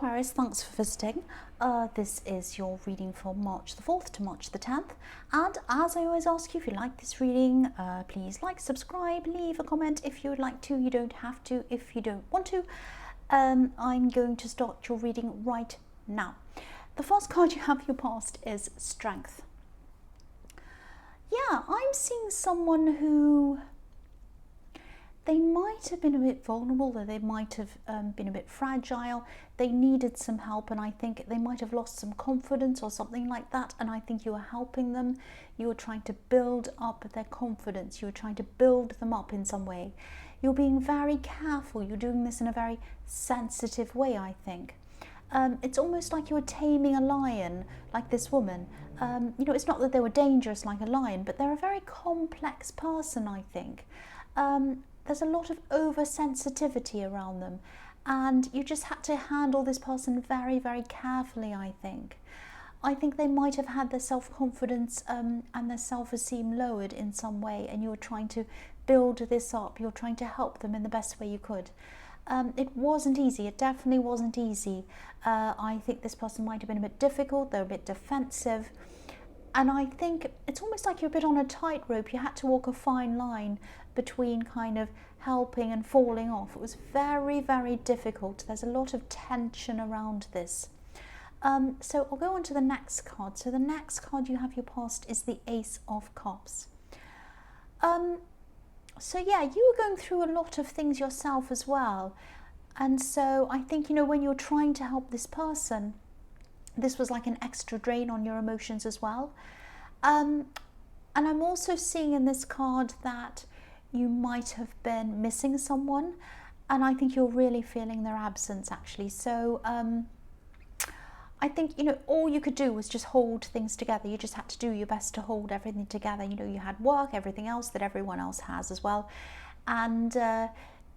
Aquarius, thanks for visiting. This is your reading for March the 4th to March the 10th. And as I always ask you, if you like this reading, please like, subscribe, leave a comment if you would like to. You don't have to if you don't want to. I'm going to start your reading right now. The first card you have your past is Strength. Yeah, I'm seeing someone who... they might have been a bit vulnerable, or they might have been a bit fragile. They needed some help, and I think they might have lost some confidence or something like that, and I think you were helping them. You were trying to build up their confidence. You were trying to build them up in some way. You're being very careful. You're doing this in a very sensitive way, I think. It's almost like you were taming a lion, like this woman. You know, it's not that they were dangerous like a lion, but they're a very complex person, I think. There's a lot of oversensitivity around them, and you just had to handle this person very, very carefully, I think. I think they might have had their self-confidence and their self-esteem lowered in some way, and you were trying to build this up. You're trying to help them in the best way you could. It wasn't easy. It definitely wasn't easy. I think this person might have been a bit difficult. They're a bit defensive. And I think it's almost like you're a bit on a tightrope. You had to walk a fine line between kind of helping and falling off. It was very, very difficult. There's a lot of tension around this. So I'll go on to the next card. So the next card you have your past is the Ace of Cups. So yeah, you were going through a lot of things yourself as well. And so I think, you know, when you're trying to help this person, this was like an extra drain on your emotions as well. And I'm also seeing in this card that you might have been missing someone, and I think you're really feeling their absence, actually. So I think, you know, all you could do was just hold things together. You just had to do your best to hold everything together. You know, you had work, everything else that everyone else has as well. And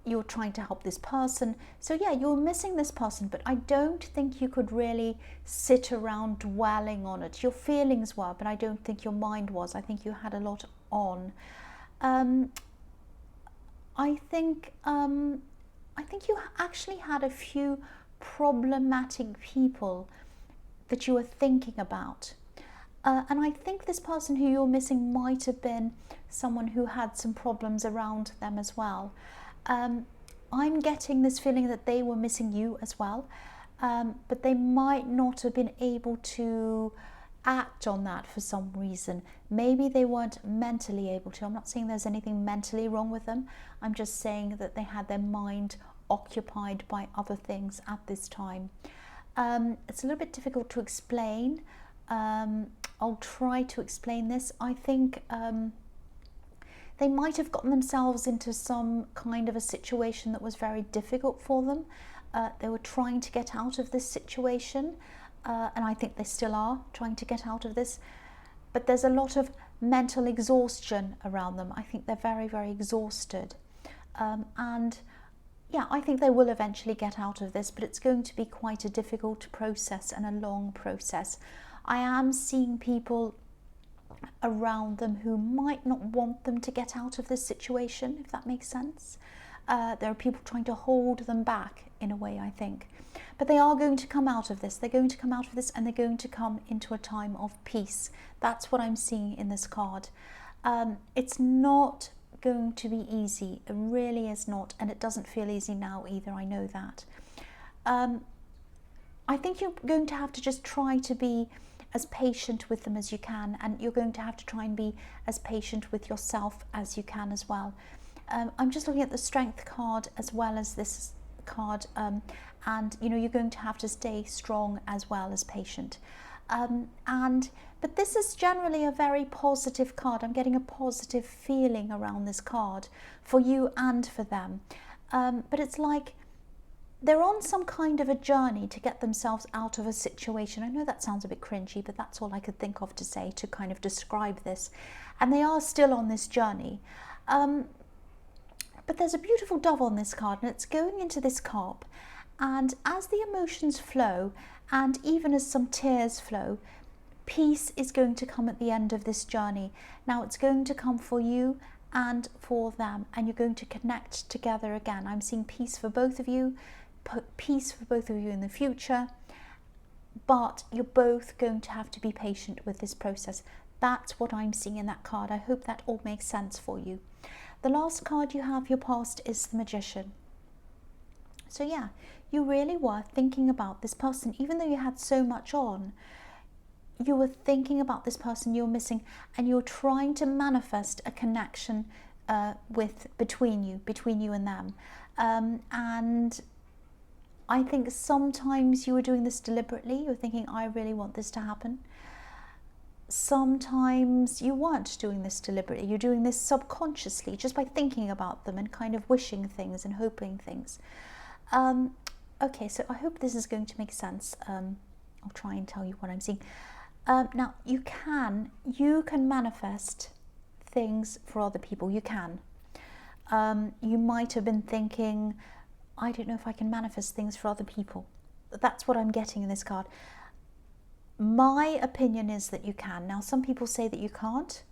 you're trying to help this person. So yeah, you're missing this person, but I don't think you could really sit around dwelling on it. Your feelings were, but I don't think your mind was. I think you had a lot on. I think you actually had a few problematic people that you were thinking about. And I think this person who you're missing might have been someone who had some problems around them as well. I'm getting this feeling that they were missing you as well, but they might not have been able to act on that for some reason. Maybe they weren't mentally able to. I'm not saying there's anything mentally wrong with them. I'm just saying that they had their mind occupied by other things at this time. It's a little bit difficult to explain. I'll try to explain this. I think they might have gotten themselves into some kind of a situation that was very difficult for them. They were trying to get out of this situation, and I think they still are trying to get out of this. But there's a lot of mental exhaustion around them. I think they're very, very exhausted. And yeah, I think they will eventually get out of this, but it's going to be quite a difficult process and a long process. I am seeing people around them who might not want them to get out of this situation, if that makes sense. There are people trying to hold them back in a way, I think. But they are going to come out of this. They're going to come out of this, and they're going to come into a time of peace. That's what I'm seeing in this card. It's not going to be easy. It really is not, and it doesn't feel easy now either. I know that. I think you're going to have to just try to be as patient with them as you can, and you're going to have to try and be as patient with yourself as you can as well. I'm just looking at the Strength card as well as this card, and you know, you're going to have to stay strong as well as patient. But this is generally a very positive card. I'm getting a positive feeling around this card for you and for them. But it's like they're on some kind of a journey to get themselves out of a situation. I know that sounds a bit cringy, but that's all I could think of to say to kind of describe this. And they are still on this journey. But there's a beautiful dove on this card, and it's going into this cup. And as the emotions flow, and even as some tears flow, peace is going to come at the end of this journey. Now it's going to come for you and for them, and you're going to connect together again. I'm seeing peace for both of you, peace for both of you in the future, but you're both going to have to be patient with this process. That's what I'm seeing in that card. I hope that all makes sense for you. The last card you have, your past, is the Magician. So yeah, you really were thinking about this person, even though you had so much on. You were thinking about this person you're missing, and you're trying to manifest a connection between you and them. And I think sometimes you were doing this deliberately. You're thinking, I really want this to happen. Sometimes you weren't doing this deliberately. You're doing this subconsciously, just by thinking about them and kind of wishing things and hoping things. Okay, so I hope this is going to make sense. I'll try and tell you what I'm seeing. Now, you can manifest things for other people. You can. You might have been thinking, I don't know if I can manifest things for other people. That's what I'm getting in this card. My opinion is that you can. Now, some people say that you can't.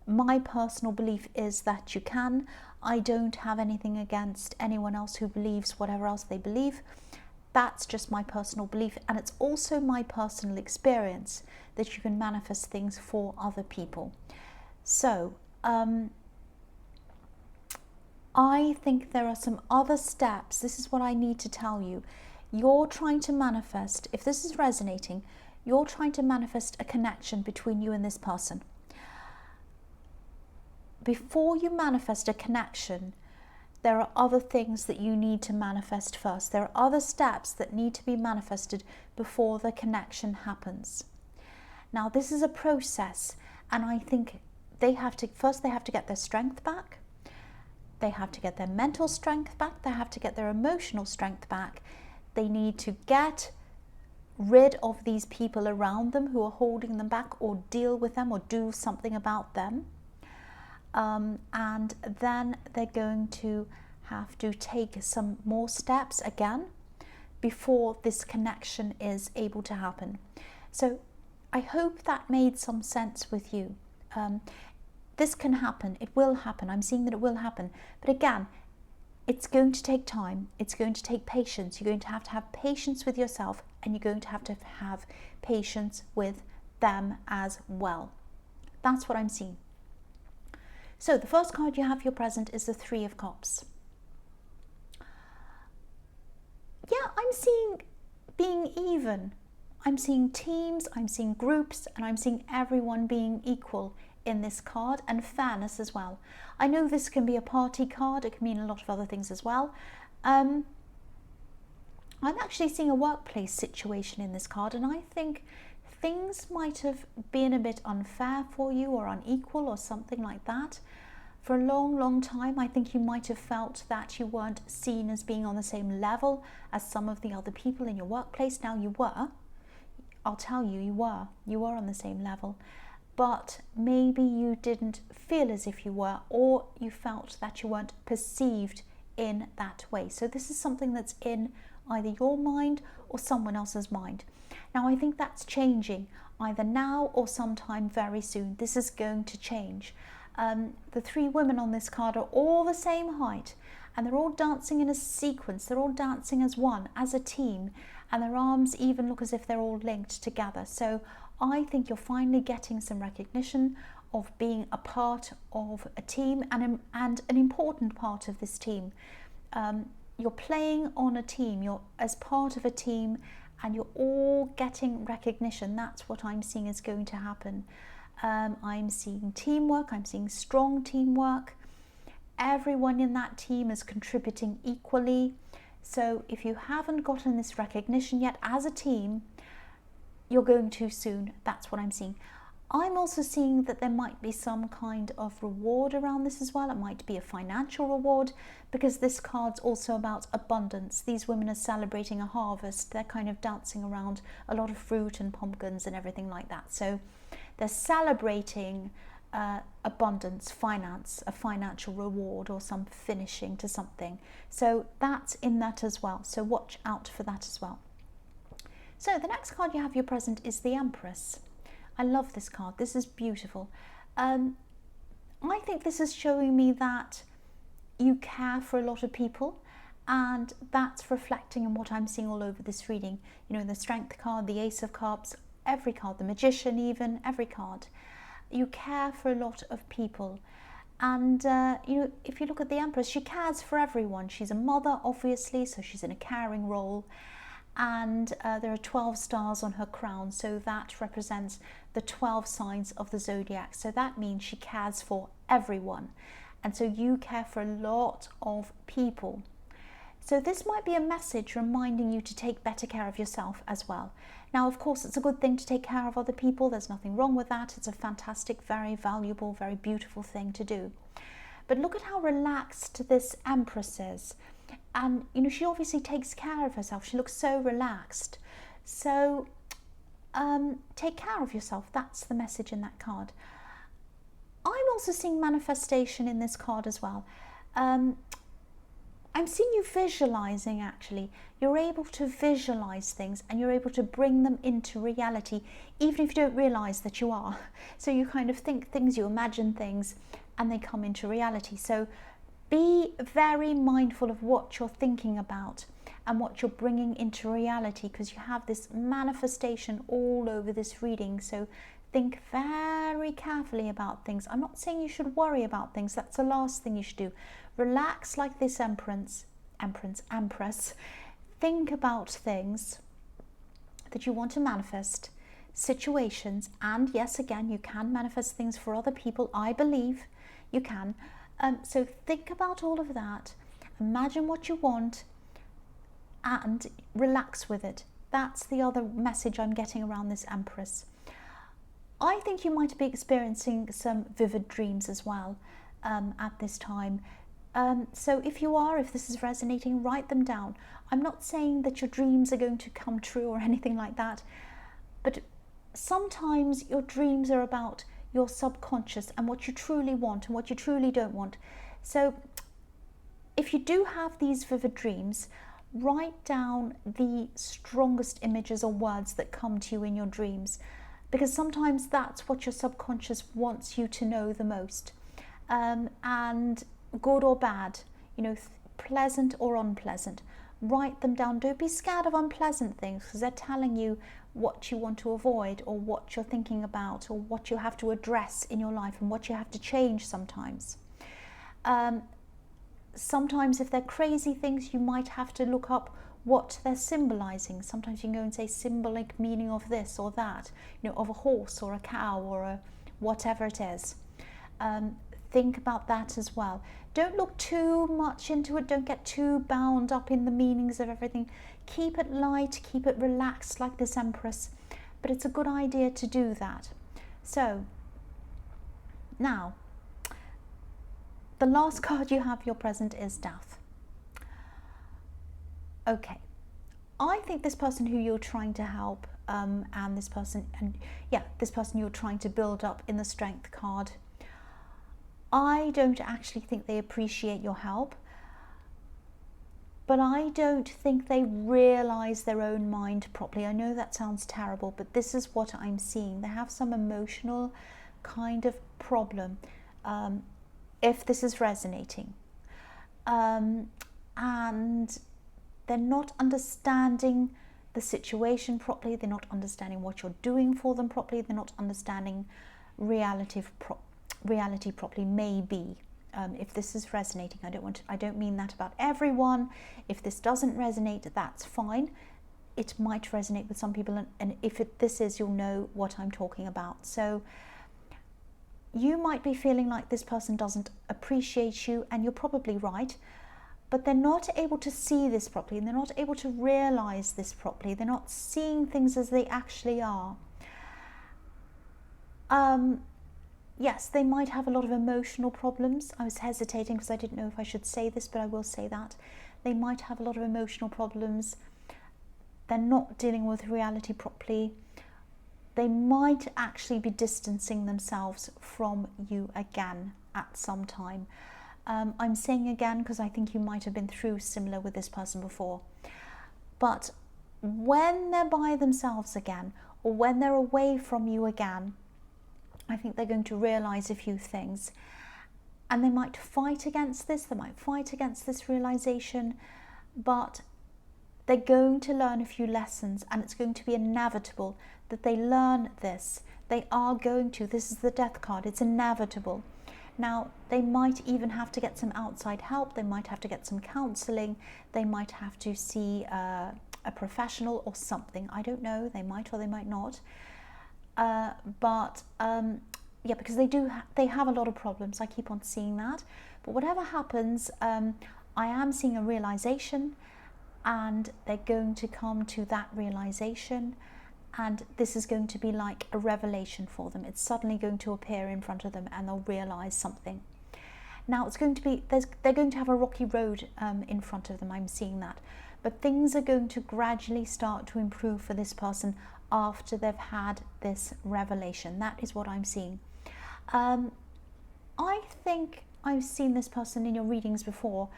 My personal belief is that you can. I don't have anything against anyone else who believes whatever else they believe. That's just my personal belief, and it's also my personal experience that you can manifest things for other people. So I think there are some other steps. This is what I need to tell you. You're trying to manifest, if this is resonating, you're trying to manifest a connection between you and this person. Before you manifest a connection, there are other things that you need to manifest first. There are other steps that need to be manifested before the connection happens. Now, this is a process, and I think they have to get their strength back. They have to get their mental strength back. They have to get their emotional strength back. They need to get rid of these people around them who are holding them back, or deal with them, or do something about them. And then they're going to have to take some more steps again before this connection is able to happen. So I hope that made some sense with you. This can happen. It will happen. I'm seeing that it will happen. But again, it's going to take time. It's going to take patience. You're going to have patience with yourself, and you're going to have patience with them as well. That's what I'm seeing. So the first card you have, your present, is the Three of Cups. Yeah, I'm seeing being even. I'm seeing teams, I'm seeing groups, and I'm seeing everyone being equal in this card, and fairness as well. I know this can be a party card. It can mean a lot of other things as well. I'm actually seeing a workplace situation in this card, and I think things might have been a bit unfair for you, or unequal, or something like that. For a long, long time, I think you might have felt that you weren't seen as being on the same level as some of the other people in your workplace. Now, you were. I'll tell you, you were. You were on the same level. But maybe you didn't feel as if you were, or you felt that you weren't perceived in that way. So this is something that's in either your mind or someone else's mind. Now, I think that's changing either now or sometime very soon. This is going to change. The three women on this card are all the same height, and they're all dancing in a sequence. They're all dancing as one, as a team, and their arms even look as if they're all linked together. So I think you're finally getting some recognition of being a part of a team, and an important part of this team. You're playing on a team, you're as part of a team, and you're all getting recognition. That's what I'm seeing is going to happen. I'm seeing teamwork, I'm seeing strong teamwork. Everyone in that team is contributing equally. So if you haven't gotten this recognition yet as a team, you're going to soon. That's what I'm seeing. I'm also seeing that there might be some kind of reward around this as well. It might be a financial reward, because this card's also about abundance. These women are celebrating a harvest. They're kind of dancing around a lot of fruit and pumpkins and everything like that. So they're celebrating abundance, finance, a financial reward, or some finishing to something. So that's in that as well. So watch out for that as well. So the next card you have, your present, is the Empress. I love this card. This is beautiful. I think this is showing me that you care for a lot of people, And that's reflecting in what I'm seeing all over this reading. You know, the Strength card, the Ace of Cups, every card, the Magician even, every card. You care for a lot of people. And, you know, if you look at the Empress, she cares for everyone. She's a mother, obviously, so she's in a caring role. And there are 12 stars on her crown, so that represents the 12 signs of the zodiac. So that means she cares for everyone. And so you care for a lot of people. So this might be a message reminding you to take better care of yourself as well. Now, of course, it's a good thing to take care of other people. There's nothing wrong with that. It's a fantastic, very valuable, very beautiful thing to do. But look at how relaxed this Empress is. And, you know, she obviously takes care of herself. She looks so relaxed. So take care of yourself. That's the message in that card. I'm also seeing manifestation in this card as well. I'm seeing you visualizing, actually. You're able to visualize things and you're able to bring them into reality, even if you don't realize that you are. So you kind of think things, you imagine things, and they come into reality. So be very mindful of what you're thinking about and what you're bringing into reality, because you have this manifestation all over this reading. So think very carefully about things. I'm not saying you should worry about things. That's the last thing you should do. Relax like this Empress. Think about things that you want to manifest, situations, and yes, again, you can manifest things for other people. I believe you can. So think about all of that. Imagine what you want and relax with it. That's the other message I'm getting around this Empress. I think you might be experiencing some vivid dreams as well at this time. So if this is resonating, write them down. I'm not saying that your dreams are going to come true or anything like that, but sometimes your dreams are about your subconscious and what you truly want and what you truly don't want. So if you do have these vivid dreams, write down the strongest images or words that come to you in your dreams, because sometimes that's what your subconscious wants you to know the most. And good or bad, you know, pleasant or unpleasant, write them down. Don't be scared of unpleasant things, because they're telling you what you want to avoid, or what you're thinking about, or what you have to address in your life and what you have to change sometimes. Sometimes if they're crazy things, you might have to look up what they're symbolizing. Sometimes you can go and say symbolic meaning of this or that, you know, of a horse or a cow or a whatever it is. Think about that as well. Don't look too much into it. Don't get too bound up in the meanings of everything. Keep it light, keep it relaxed like this Empress. But it's a good idea to do that. So, now, the last card you have, your present, is Death. Okay. I think this person who you're trying to help, and this person you're trying to build up in the Strength card, I don't actually think they appreciate your help, but I don't think they realize their own mind properly. I know that sounds terrible, but this is what I'm seeing. They have some emotional kind of problem, if this is resonating. And they're not understanding the situation properly. They're not understanding what you're doing for them properly. They're not understanding reality properly, maybe. If this is resonating, I don't mean that about everyone. If this doesn't resonate, that's fine. It might resonate with some people, and if this is, you'll know what I'm talking about. So you might be feeling like this person doesn't appreciate you, and you're probably right, but they're not able to see this properly, and they're not able to realize this properly. They're not seeing things as they actually are. Yes, they might have a lot of emotional problems. I was hesitating because I didn't know if I should say this, but I will say that. They might have a lot of emotional problems. They're not dealing with reality properly. They might actually be distancing themselves from you again at some time. I'm saying again because I think you might have been through similar with this person before. But when they're by themselves again, or when they're away from you again, I think they're going to realize a few things, and they might fight against this. They might fight against this realization, but they're going to learn a few lessons, and it's going to be inevitable that they learn this. They are going to. This is the Death card. It's inevitable. Now, they might even have to get some outside help. They might have to get some counseling. They might have to see a professional or something. I don't know. They might or they might not. Yeah, because they have a lot of problems. I keep on seeing that. But whatever happens, I am seeing a realization, and they're going to come to that realization, and this is going to be like a revelation for them. It's suddenly going to appear in front of them, and they'll realize something. Now, it's going to be, they're going to have a rocky road in front of them. I'm seeing that. But things are going to gradually start to improve for this person after they've had this revelation. That is what I'm seeing. I think I've seen this person in your readings before.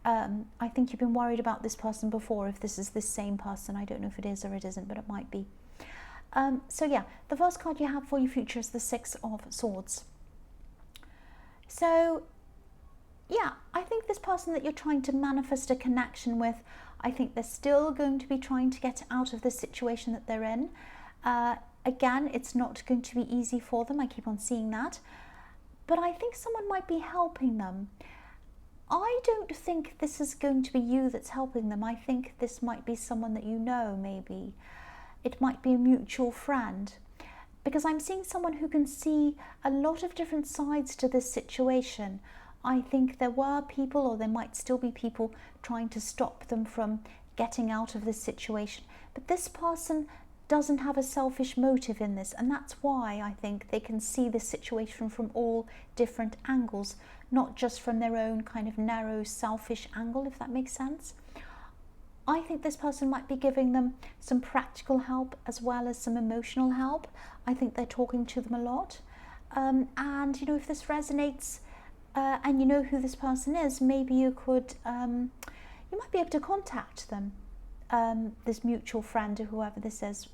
I think you've been worried about this person before. If this is the same person, I don't know if it is or it isn't, but it might be. So yeah, the first card you have for your future is the Six of Swords. So yeah, I think this person that you're trying to manifest a connection with, I think they're still going to be trying to get out of the situation that they're in. Again, it's not going to be easy for them. I keep on seeing that. But I think someone might be helping them. I don't think this is going to be you that's helping them. I think this might be someone that you know, maybe. It might be a mutual friend. Because I'm seeing someone who can see a lot of different sides to this situation. I think there were people, or there might still be people, trying to stop them from getting out of this situation. But this person doesn't have a selfish motive in this, and that's why I think they can see this situation from all different angles, not just from their own kind of narrow, selfish angle, if that makes sense. I think this person might be giving them some practical help as well as some emotional help. I think they're talking to them a lot. And, you know, if this resonates and you know who this person is, maybe you could, you might be able to contact them, this mutual friend or whoever this is.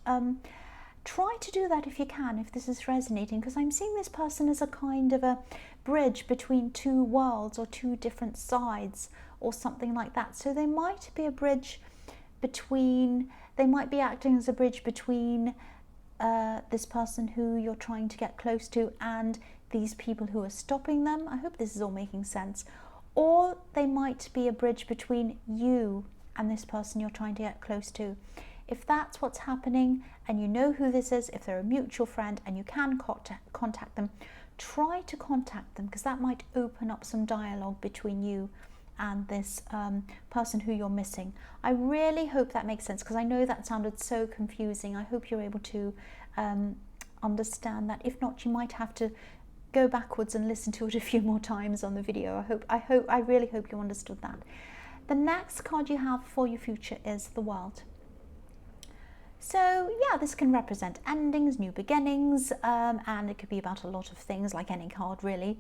Try to do that if you can, if this is resonating, because I'm seeing this person as a kind of a bridge between two worlds or two different sides or something like that. So they might be a bridge between, they might be acting as a bridge between this person who you're trying to get close to and these people who are stopping them. I hope this is all making sense. Or they might be a bridge between you and this person you're trying to get close to. If that's what's happening and you know who this is, if they're a mutual friend and you can contact them, try to contact them, because that might open up some dialogue between you and this person who you're missing. I really hope that makes sense, because I know that sounded so confusing. I hope you're able to understand that. If not, you might have to go backwards and listen to it a few more times on the video. I really hope you understood that. The next card you have for your future is the World. So yeah, this can represent endings, new beginnings, and it could be about a lot of things, like any card really.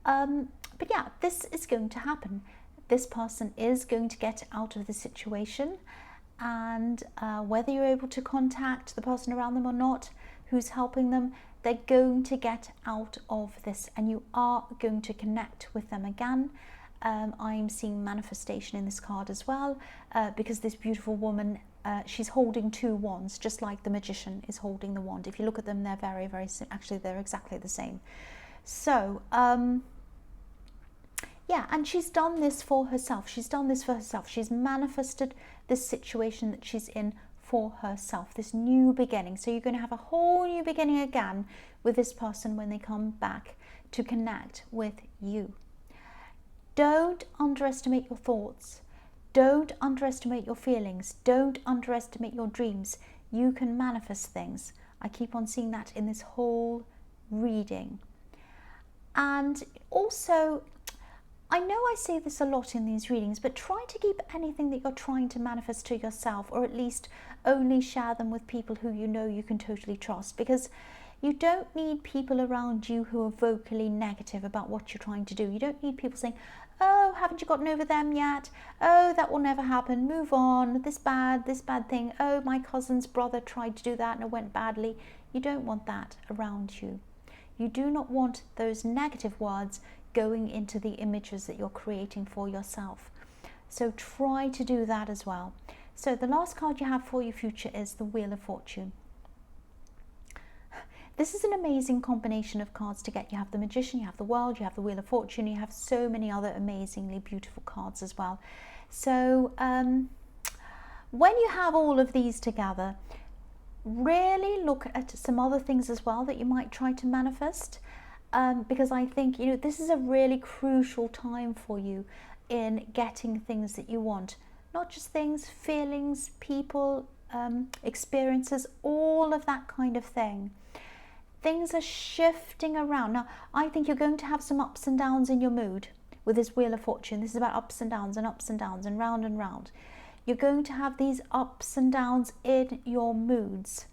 But yeah, this is going to happen. This person is going to get out of the situation, and whether you're able to contact the person around them or not who's helping them, they're going to get out of this, and you are going to connect with them again. I'm seeing manifestation in this card as well, because this beautiful woman, she's holding two wands, just like the magician is holding the wand. If you look at them, they're very, very, actually they're exactly the same. So yeah, and she's done this for herself. She's done this for herself. She's manifested this situation that she's in for herself, this new beginning. So you're going to have a whole new beginning again with this person when they come back to connect with you. Don't underestimate your thoughts. Don't underestimate your feelings. Don't underestimate your dreams. You can manifest things. I keep on seeing that in this whole reading. And also, I know I say this a lot in these readings, but try to keep anything that you're trying to manifest to yourself, or at least only share them with people who you know you can totally trust, because you don't need people around you who are vocally negative about what you're trying to do. You don't need people saying, oh, haven't you gotten over them yet? Oh, that will never happen. Move on. This bad thing. Oh, my cousin's brother tried to do that and it went badly. You don't want that around you. You do not want those negative words going into the images that you're creating for yourself. So try to do that as well. So the last card you have for your future is the Wheel of Fortune. This is an amazing combination of cards to get. You have the Magician, you have the World, you have the Wheel of Fortune, you have so many other amazingly beautiful cards as well. So when you have all of these together, really look at some other things as well that you might try to manifest, because I think, you know, this is a really crucial time for you in getting things that you want. Not just things, feelings, people, experiences, all of that kind of thing. Things are shifting around. Now, I think you're going to have some ups and downs in your mood with this Wheel of Fortune. This is about ups and downs and round and round. You're going to have these ups and downs in your moods.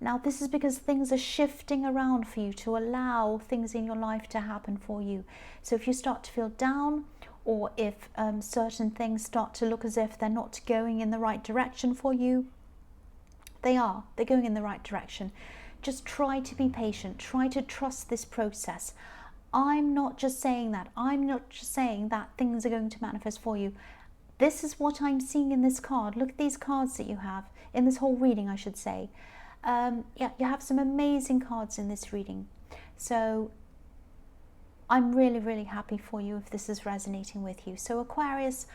Now, this is because things are shifting around for you to allow things in your life to happen for you. So if you start to feel down, or if certain things start to look as if they're not going in the right direction for you, they're going in the right direction. Just try to be patient. Try to trust this process. I'm not just saying that. I'm not just saying that things are going to manifest for you. This is what I'm seeing in this card. Look at these cards that you have, in this whole reading, I should say. Yeah, you have some amazing cards in this reading. So I'm really, really happy for you if this is resonating with you. So Aquarius,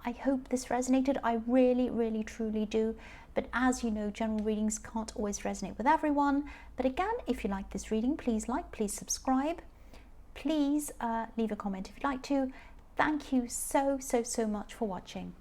I hope this resonated. I really, really, truly do. But as you know, general readings can't always resonate with everyone. But again, if you like this reading, please like, please subscribe. Please leave a comment if you'd like to. Thank you so, so, so much for watching.